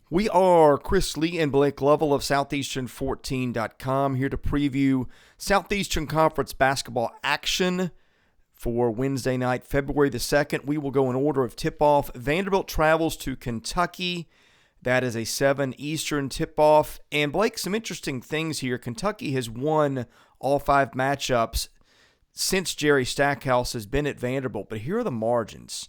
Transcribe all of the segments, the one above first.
We are Chris Lee and Blake Lovell of Southeastern14.com here to preview Southeastern Conference basketball action for Wednesday night, February the 2nd. We will go in order of tip-off. Vanderbilt travels to Kentucky. That is a 7 Eastern tip-off. And Blake, some interesting things here. Kentucky has won all 5 matchups since Jerry Stackhouse has been at Vanderbilt. But here are the margins.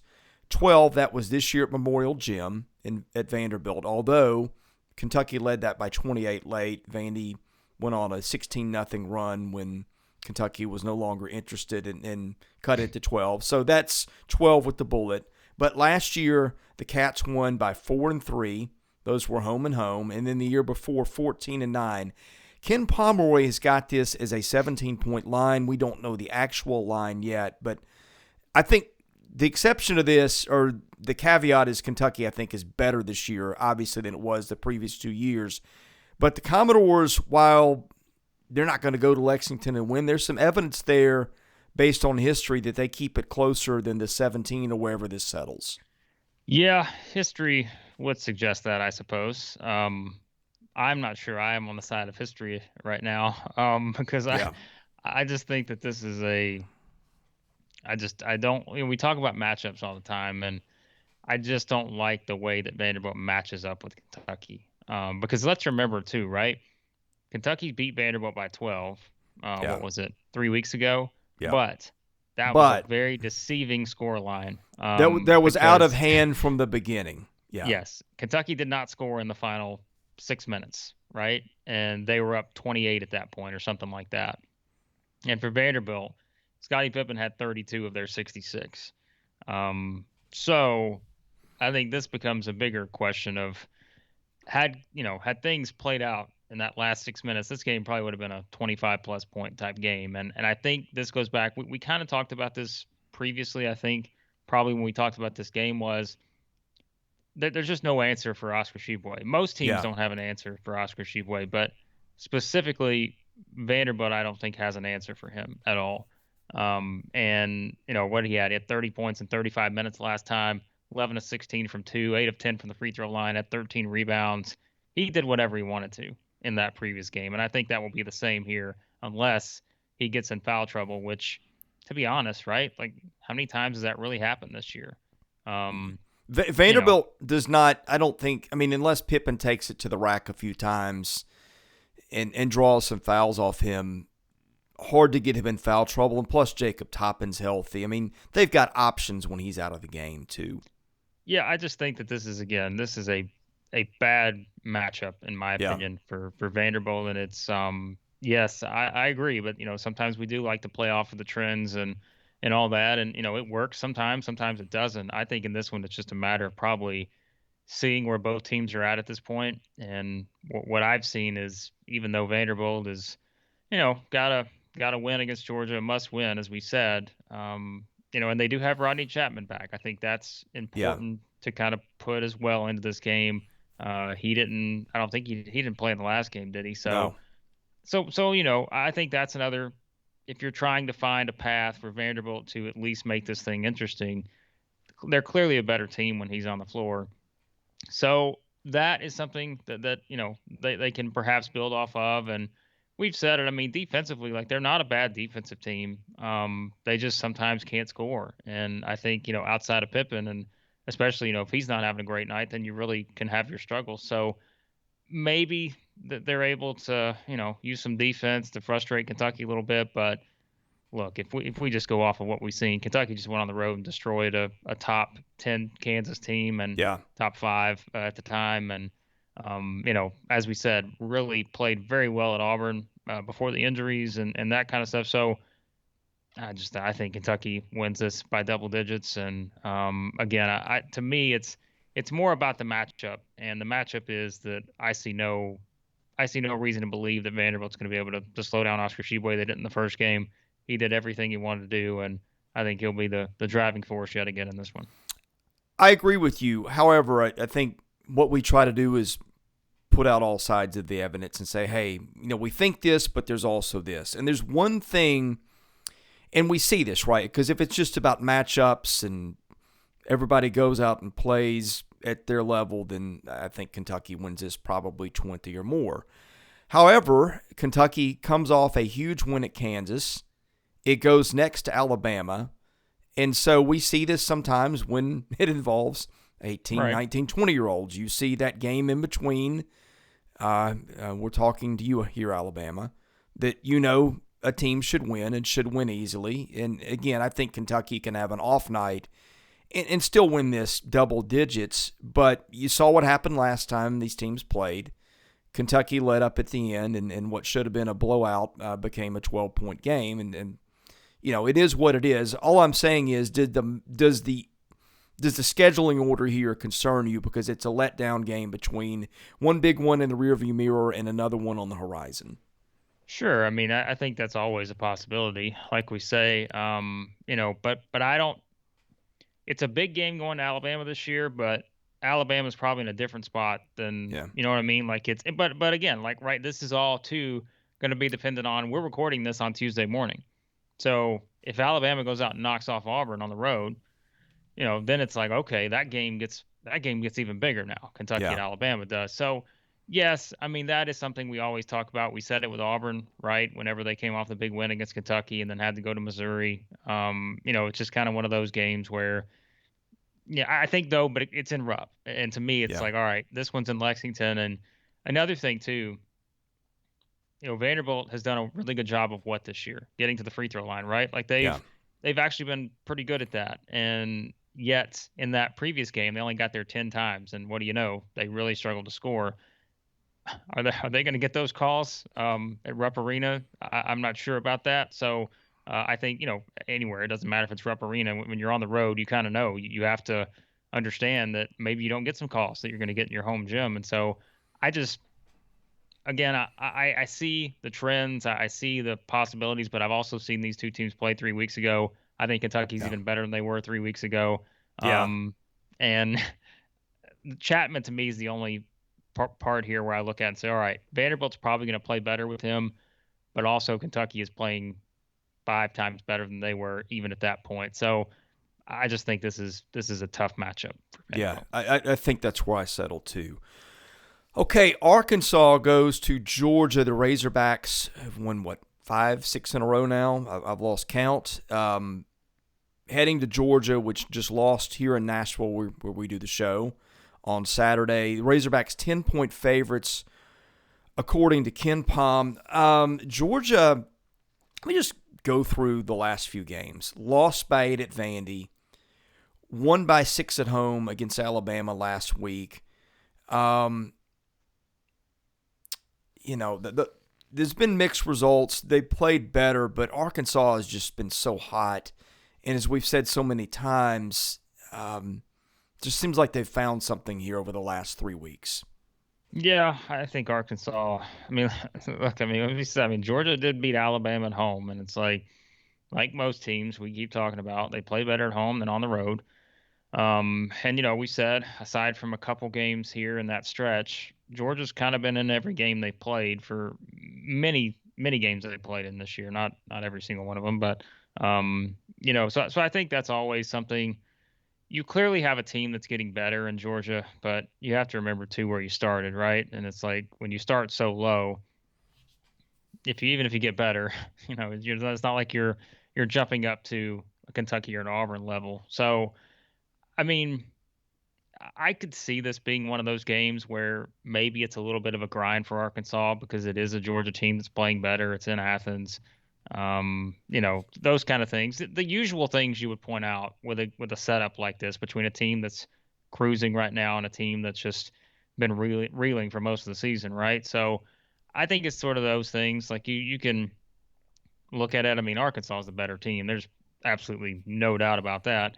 12, that was this year at Memorial Gym at Vanderbilt. Although Kentucky led that by 28 late, Vandy went on a 16-0 run when Kentucky was no longer interested and cut it to 12. So that's 12 with the bullet. But last year, the Cats won by 4 and 3. Those were home and home. And then the year before, 14 and 9. Ken Pomeroy has got this as a 17-point line. We don't know the actual line yet, but I think the exception to this, or the caveat, is Kentucky, I think, is better this year, obviously, than it was the previous 2 years. But the Commodores, while they're not going to go to Lexington and win, there's some evidence there based on history that they keep it closer than the 17 or wherever this settles. Yeah, history would suggest that, I suppose. I'm not sure I am on the side of history right now, because I just think that this is we talk about matchups all the time, and I just don't like the way that Vanderbilt matches up with Kentucky. Because let's remember too, right? Kentucky beat Vanderbilt by 12. What was it, 3 weeks ago? Yeah. But that was a very deceiving scoreline. That was out of hand from the beginning. Yeah. Yes. Kentucky did not score in the final 6 minutes, right? And they were up 28 at that point or something like that. And for Vanderbilt, Scottie Pippen had 32 of their 66. So I think this becomes a bigger question of had things played out in that last 6 minutes, this game probably would have been a 25-plus point type game. And I think this goes back. We kind of talked about this previously, I think, probably when we talked about this game, was that there's just no answer for Oscar Tshiebwe. Most teams don't have an answer for Oscar Tshiebwe, but specifically Vanderbilt, I don't think has an answer for him at all. And what he had 30 points in 35 minutes last time, 11 of 16 from 2, 8 of 10 from the free throw line, had 13 rebounds. He did whatever he wanted to in that previous game. And I think that will be the same here unless he gets in foul trouble, which, to be honest, right? Like, how many times has that really happened this year? Vanderbilt does not, I don't think, unless Pippen takes it to the rack a few times and draws some fouls off him, hard to get him in foul trouble. And plus, Jacob Toppin's healthy. They've got options when he's out of the game, too. Yeah, I just think that this is a bad matchup, in my opinion, for Vanderbilt. And it's, yes, I agree. But, sometimes we do like to play off of the trends and all that. And, it works sometimes it doesn't. I think in this one, it's just a matter of probably seeing where both teams are at this point. And what I've seen is, even though Vanderbilt is, got to win against Georgia, must win, as we said, and they do have Rodney Chapman back. I think that's important to kind of put as well into this game. I don't think he didn't play in the last game, did he? So, I think that's another, if you're trying to find a path for Vanderbilt to at least make this thing interesting, they're clearly a better team when he's on the floor. So that is something that they can perhaps build off of. And we've said it. Defensively, like, they're not a bad defensive team. They just sometimes can't score. And I think, outside of Pippen, and especially, if he's not having a great night, then you really can have your struggles. So maybe they're able to, use some defense to frustrate Kentucky a little bit. But look, if we just go off of what we've seen, Kentucky just went on the road and destroyed a top 10 Kansas team and top 5 at the time. And, as we said, really played very well at Auburn before the injuries and that kind of stuff. So I think Kentucky wins this by double digits. And again, to me, it's more about the matchup, and the matchup is that I see no reason to believe that Vanderbilt's going to be able to slow down Oscar Tshiebwe. They did in the first game. He did everything he wanted to do, and I think he'll be the driving force yet again in this one. I agree with you. However, I think what we try to do is put out all sides of the evidence and say, hey, we think this, but there's also this. And there's one thing, and we see this, right? Because if it's just about matchups and everybody goes out and plays at their level, then I think Kentucky wins this probably 20 or more. However, Kentucky comes off a huge win at Kansas. It goes next to Alabama. And so we see this sometimes when it involves 18, Right. 19, 20-year-olds. You see that game in between. We're talking to you here, Alabama, that a team should win and should win easily. And again, I think Kentucky can have an off night and still win this double digits. But you saw what happened last time these teams played. Kentucky led up at the end, and what should have been a blowout became a 12-point game. And it is what it is. All I'm saying is, does the scheduling order here concern you, because it's a letdown game between one big one in the rearview mirror and another one on the horizon? Sure. I mean, I think that's always a possibility, like we say. But I don't. It's a big game going to Alabama this year, but Alabama's probably in a different spot than, Yeah. you know what I mean? Like but again, like, right, this is all too going to be dependent on, we're recording this on Tuesday morning. So if Alabama goes out and knocks off Auburn on the road, then it's like, okay, that game gets even bigger now. Kentucky and Yeah. Alabama does. So yes, I mean, that is something we always talk about. We said it with Auburn, right? Whenever they came off the big win against Kentucky and then had to go to Missouri. It's just kind of one of those games where, yeah, I think though, but it's in Rupp. And to me, it's Yeah. like, all right, this one's in Lexington. And another thing too, Vanderbilt has done a really good job of what this year, getting to the free throw line, right? Like Yeah. they've actually been pretty good at that. And yet in that previous game, they only got there 10 times. And what do you know? They really struggled to score. Are they going to get those calls at Rupp Arena? I'm not sure about that. So I think, anywhere, it doesn't matter if it's Rupp Arena. When you're on the road, you kind of know you have to understand that maybe you don't get some calls that you're going to get in your home gym. And so I just, again, I see the trends, I see the possibilities, but I've also seen these two teams play 3 weeks ago. I think Kentucky's Yeah. even better than they were 3 weeks ago. Yeah. And Chapman to me is the only part here where I look at and say, all right, Vanderbilt's probably going to play better with him, but also Kentucky is playing 5 times better than they were even at that point. So I just think this is a tough matchup for Yeah. Vanderbilt. I think that's where I settle too. Okay, Arkansas goes to Georgia. The Razorbacks have won, 5, 6 in a row now? I've lost count. Heading to Georgia, which just lost here in Nashville, where we do the show on Saturday. The Razorbacks 10-point favorites, according to Ken Palm. Georgia, let me just go through the last few games. Lost by 8 at Vandy. Won by 6 at home against Alabama last week. There's been mixed results. They played better, but Arkansas has just been so hot. And as we've said so many times, just seems like they've found something here over the last 3 weeks. Yeah, I think Arkansas. I mean, look, I mean, Georgia did beat Alabama at home, and it's like most teams we keep talking about, they play better at home than on the road. And we said, aside from a couple games here in that stretch, Georgia's kind of been in every game they played for many, many games that they played in this year. Not every single one of them, but so I think that's always something. You clearly have a team that's getting better in Georgia, but you have to remember too where you started, right? And it's like when you start so low, even if you get better, it's not like you're jumping up to a Kentucky or an Auburn level. So I mean, I could see this being one of those games where maybe it's a little bit of a grind for Arkansas because it is a Georgia team that's playing better. It's in Athens. Those kind of things. The usual things you would point out with a setup like this between a team that's cruising right now and a team that's just been reeling for most of the season, right? So I think it's sort of those things. Like you can look at it. I mean, Arkansas is the better team. There's absolutely no doubt about that.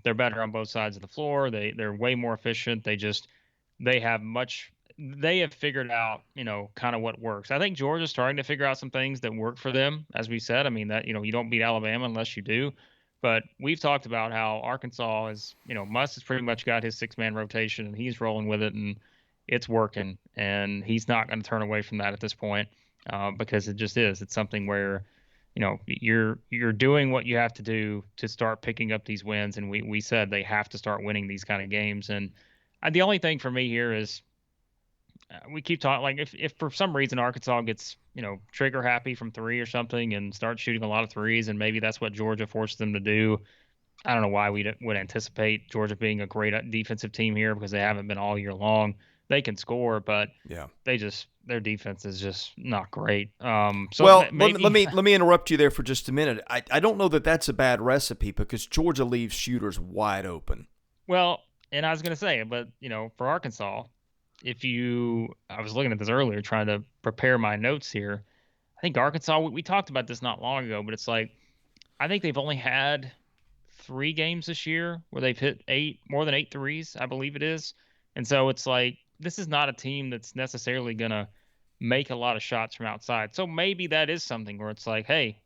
They're better on both sides of the floor. They're way more efficient. They have much. They have figured out, kind of what works. I think Georgia's starting to figure out some things that work for them. As we said, I mean that you don't beat Alabama unless you do. But we've talked about how Arkansas is, Muss has pretty much got his 6-man rotation and he's rolling with it and it's working. And he's not going to turn away from that at this point because it just is. It's something where you're doing what you have to do to start picking up these wins, and we said they have to start winning these kind of games. And the only thing for me here is we keep talking like if for some reason Arkansas gets trigger happy from three or something and starts shooting a lot of threes, and maybe that's what Georgia forced them to do. I don't know why we would anticipate Georgia being a great defensive team here because they haven't been all year long. They can score, but Yeah. their defense is just not great. So Well, maybe let me interrupt you there for just a minute. I don't know that that's a bad recipe because Georgia leaves shooters wide open. well, and I was gonna say, but for Arkansas, I was looking at this earlier trying to prepare my notes here. I think Arkansas, we talked about this not long ago, but it's like I think they've only had three games this year where they've hit more than eight threes, I believe it is. And so it's like this is not a team that's necessarily gonna make a lot of shots from outside. So maybe that is something where it's like, hey,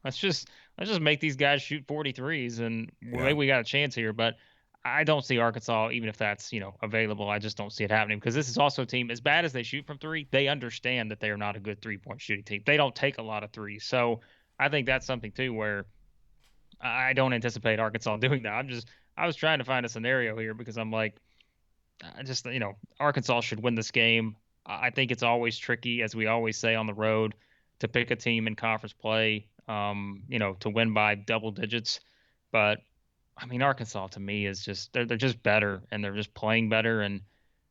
let's just let's just make these guys shoot 43s and maybe Yeah. we got a chance here. But I don't see Arkansas, even if that's available. I just don't see it happening because this is also a team as bad as they shoot from three. They understand that they are not a good 3-point shooting team. They don't take a lot of threes. So I think that's something too where I don't anticipate Arkansas doing that. I was trying to find a scenario here because I'm like, Arkansas should win this game. I think it's always tricky, as we always say on the road, to pick a team in conference play, to win by double digits. But I mean, Arkansas to me is just they're just better and they're just playing better and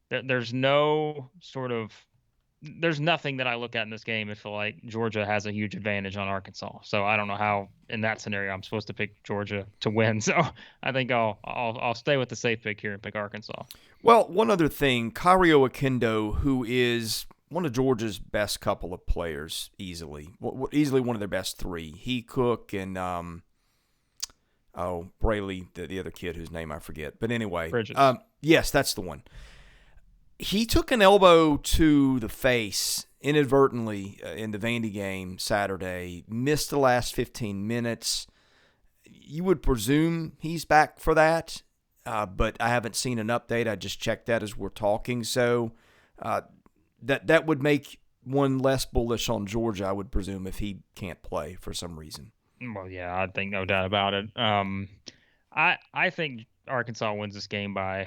there's no sort of there's nothing that I look at in this game and feel like Georgia has a huge advantage on Arkansas. So I don't know how in that scenario I'm supposed to pick Georgia to win. So I think I'll stay with the safe pick here and pick Arkansas. Well, one other thing, Kario Akendo, who is one of Georgia's best couple of players, easily one of their best three. He, Cook, and Brayley, the other kid whose name I forget. But anyway, Bridges. Yes, that's the one. He took an elbow to the face inadvertently in the Vandy game Saturday, missed the last 15 minutes. You would presume he's back for that, but I haven't seen an update. I just checked that as we're talking. So that would make one less bullish on Georgia, I would presume, if he can't play for some reason. Well, yeah, I think no doubt about it. I think Arkansas wins this game by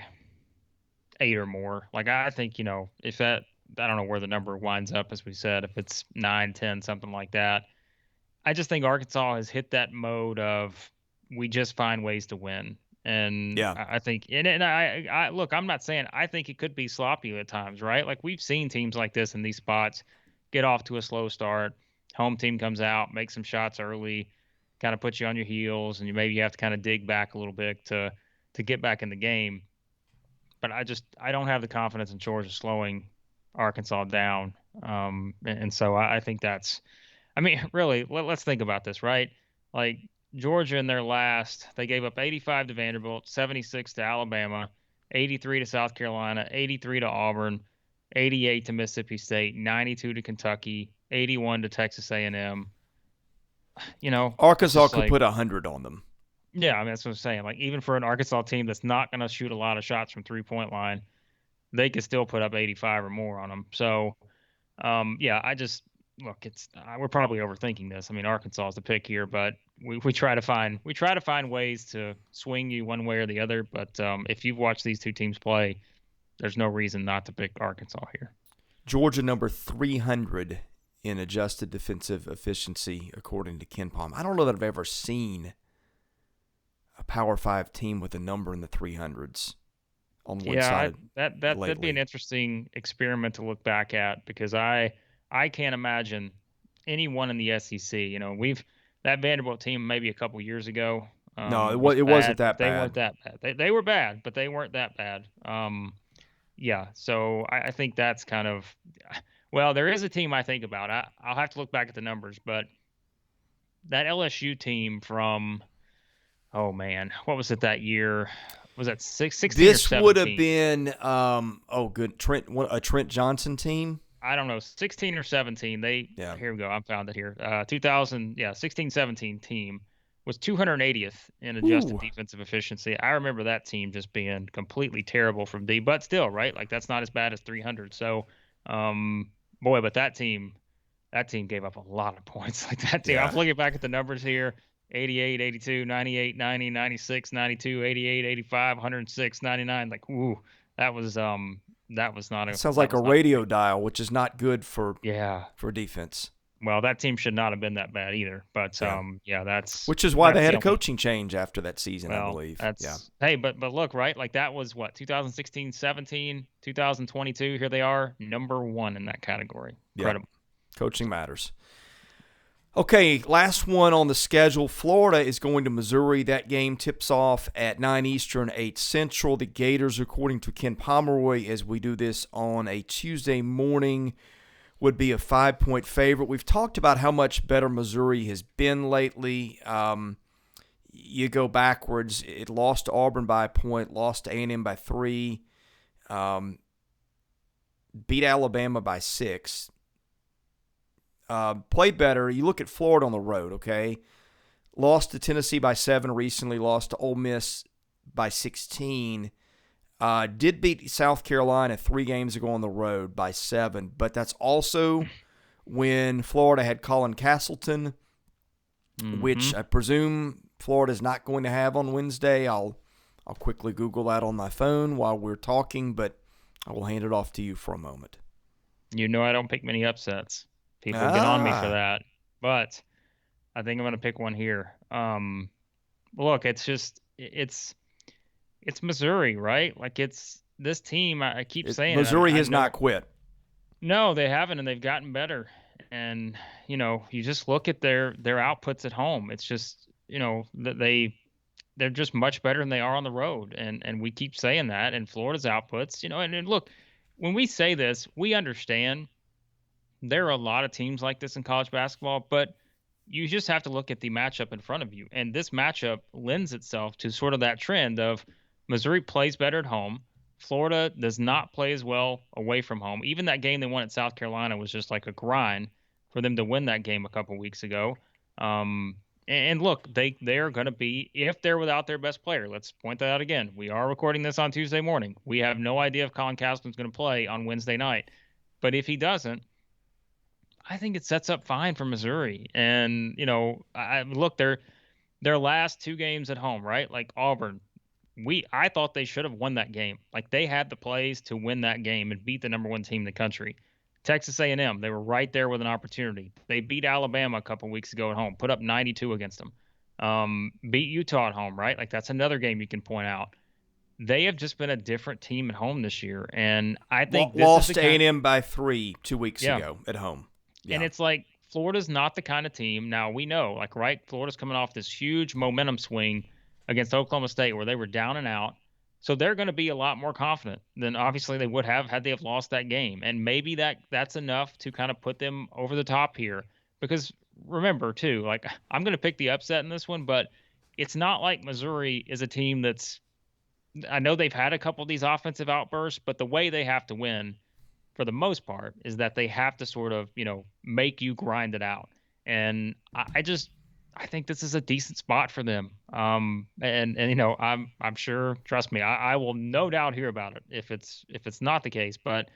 8 or more. Like I think if that I don't know where the number winds up, as we said, if it's 9, 10, something like that. I just think Arkansas has hit that mode of we just find ways to win. And Yeah. I think, and I look, I'm not saying I think it could be sloppy at times, right? Like we've seen teams like this in these spots get off to a slow start. Home team comes out, makes some shots early, kind of puts you on your heels, and maybe you have to kind of dig back a little bit to get back in the game. But I don't have the confidence in Georgia slowing Arkansas down. And so I think that's I mean, really, let's think about this, right? Like Georgia in their last, they gave up 85 to Vanderbilt, 76 to Alabama, 83 to South Carolina, 83 to Auburn, 88 to Mississippi State, 92 to Kentucky, 81 to Texas A&M. It's Arkansas just could like, put 100 on them. yeah, I mean, that's what I'm saying. Like even for an Arkansas team that's not going to shoot a lot of shots from 3-point line, they could still put up 85 or more on them. So, yeah, I just look. It's we're probably overthinking this. I mean, Arkansas is the pick here, but we try to find ways to swing you one way or the other. But if you've watched these two teams play, there's no reason not to pick Arkansas here. Georgia number 300 in adjusted defensive efficiency, according to KenPom. I don't know that I've ever seen a Power 5 team with a number in the 300s on one side. That'd be an interesting experiment to look back at because I can't imagine anyone in the SEC. That Vanderbilt team maybe a couple years ago. No, it was wasn't bad, that but they bad. weren't that bad. They were bad, but they weren't that bad. Yeah. So I think that's kind of well, there is a team I think about. I'll have to look back at the numbers, but that LSU team from oh man, what was it that year? Was that 16 or 17? This would have been a Trent Johnson team. I don't know, 16 or 17. Here we go. I found it here. 2000, 16-17 team was 280th in adjusted defensive efficiency. I remember that team just being completely terrible from D, but still, right? Like that's not as bad as 300. So, boy, but that team that team gave up a lot of points. Like that team, Yeah. I'm looking back at the numbers here: 88, 82, 98, 90, 96, 92, 88, 85, 106, 99. Like, ooh, that was It sounds that like a was not a radio great. dial, which is not good for Yeah. defense. Well, that team should not have been that bad either. But Yeah. yeah, Which is why they that's had the a only. coaching change after that season, I Well, believe. Yeah. that's hey, but look, right? Like that was what 2016, 17, 2022. Here they are, number one in that category. Yep. Incredible. Coaching matters. Okay, last one on the schedule. Florida is going to Missouri. That game tips off at 9 Eastern, 8 Central. The Gators, according to Ken Pomeroy, as we do this on a Tuesday morning, would be a 5-point favorite. We've talked about how much better Missouri has been lately. You go backwards. It lost to Auburn by a point, lost to A&M by 3, beat Alabama by 6. Played better. You look at Florida on the road, okay? Lost to Tennessee by 7 recently, lost to Ole Miss by 16. Did beat South Carolina 3 games ago on the road by 7, but that's also when Florida had Colin Castleton, which I presume Florida's not going to have on Wednesday. I'll quickly Google that on my phone while we're talking, but I will hand it off to you for a moment. You know I don't pick many upsets. People get on me for that, but I think I'm going to pick one here. Look, it's Missouri, right? Like it's this team. I keep saying Missouri it. has not quit. No, they haven't, and they've gotten better. And you just look at their outputs at home. It's just that they're just much better than they are on the road, and we keep saying that. And Florida's outputs, and look, when we say this, we understand. There are a lot of teams like this in college basketball, but you just have to look at the matchup in front of you. And this matchup lends itself to sort of that trend of Missouri plays better at home. Florida does not play as well away from home. Even that game they won at South Carolina was just like a grind for them to win that game a couple weeks ago. And look, they're going to be, if they're without their best player, let's point that out again. We are recording this on Tuesday morning. We have no idea if Colin Castleton's going to play on Wednesday night. But if he doesn't, I think it sets up fine for Missouri. And, look, their last 2 games at home, right? Like Auburn, I thought they should have won that game. Like they had the plays to win that game and beat the number 1 team in the country. Texas A&M, they were right there with an opportunity. They beat Alabama a couple weeks ago at home, put up 92 against them. Beat Utah at home, right? Like that's another game you can point out. They have just been a different team at home this year, and I think this lost is to A&M by 3 2 weeks yeah. ago at home. Yeah. And it's like Florida's not the kind of team. Now we know, like, right, Florida's coming off this huge momentum swing against Oklahoma State where they were down and out. So they're going to be a lot more confident than obviously they would have had they have lost that game. And maybe that's enough to kind of put them over the top here. Because remember, too, like I'm going to pick the upset in this one, but it's not like Missouri is a team I know they've had a couple of these offensive outbursts, but the way they have to win for the most part is that they have to sort of, make you grind it out. And I think this is a decent spot for them. I'm sure, trust me, I will no doubt hear about it if it's not the case, but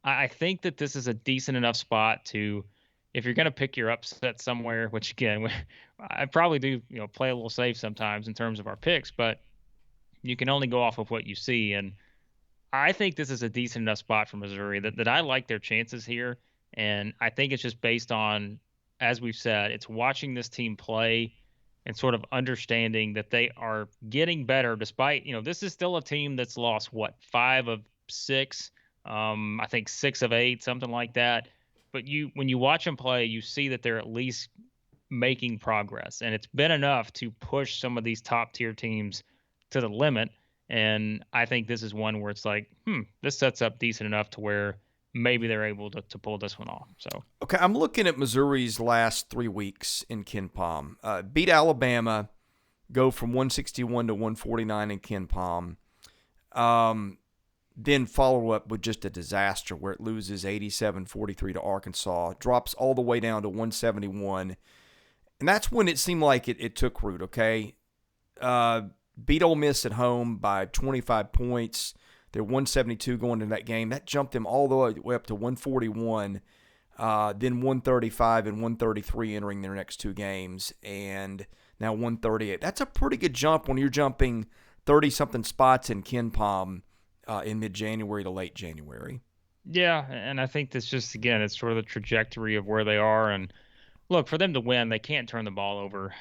I think that this is a decent enough spot to, if you're going to pick your upset somewhere, which again, I probably do, play a little safe sometimes in terms of our picks, but you can only go off of what you see. And I think this is a decent enough spot for Missouri that I like their chances here. And I think it's just based on, as we've said, it's watching this team play and sort of understanding that they are getting better despite, this is still a team that's lost, 5 of 6, I think 6 of 8, something like that. But when you watch them play, you see that they're at least making progress. And it's been enough to push some of these top tier teams to the limit. And I think this is one where it's like, this sets up decent enough to where maybe they're able to pull this one off. So okay, I'm looking at Missouri's last 3 weeks in Ken Pom. Beat Alabama, go from 161 to 149 in Ken Pom. Then follow up with just a disaster where it loses 87-43 to Arkansas, drops all the way down to 171. And that's when it seemed like it took root, okay? Beat Ole Miss at home by 25 points. They're 172 going into that game. That jumped them all the way up to 141. then 135 and 133 entering their next two games, and now 138. That's a pretty good jump when you're jumping 30-something spots in KenPom in mid-January to late January. Yeah, and I think that's just, again, it's sort of the trajectory of where they are. And look, for them to win, they can't turn the ball over,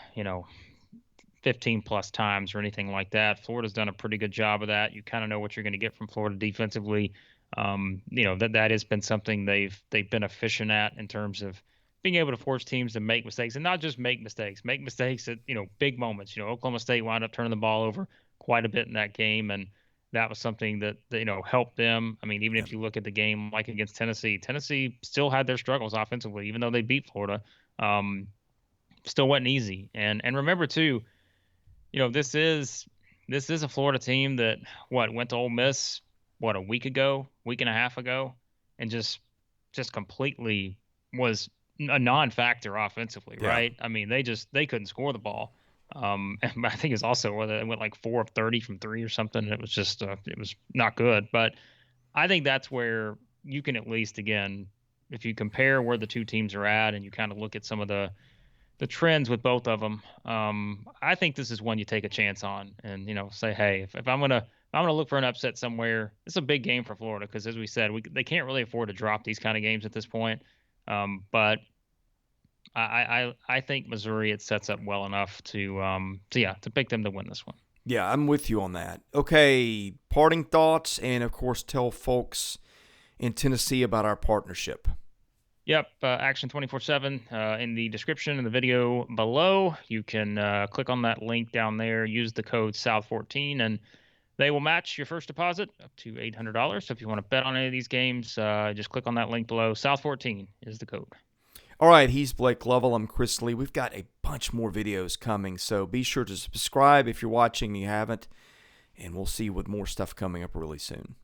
15 plus times or anything like that. Florida's done a pretty good job of that. You kind of know what you're going to get from Florida defensively. That has been something they've been efficient at in terms of being able to force teams to make mistakes, and not just make mistakes at, big moments. Oklahoma State wound up turning the ball over quite a bit in that game, and that was something that helped them. I mean, even if you look at the game like against Tennessee still had their struggles offensively, even though they beat Florida. Still wasn't easy. And remember too, this is a Florida team that went to Ole Miss a week and a half ago, and just completely was a non-factor offensively, Yeah. right? I mean, they couldn't score the ball. And I think it's also whether it went like 4 of 30 from three or something. It was just it was not good. But I think that's where you can at least, again, if you compare where the two teams are at and you kind of look at some of the trends with both of them, I think this is one you take a chance on and, say, hey, if I'm gonna look for an upset somewhere, it's a big game for Florida because, as we said, they can't really afford to drop these kind of games at this point. But I think Missouri, it sets up well enough to pick them to win this one. Yeah, I'm with you on that. Okay, parting thoughts, and of course, tell folks in Tennessee about our partnership. Yep, Action 24/7 in the description in the video below. You can click on that link down there, use the code South14, and they will match your first deposit up to $800. So if you want to bet on any of these games, just click on that link below. South14 is the code. All right, he's Blake Lovell. I'm Chris Lee. We've got a bunch more videos coming, so be sure to subscribe if you're watching and you haven't, and we'll see you with more stuff coming up really soon.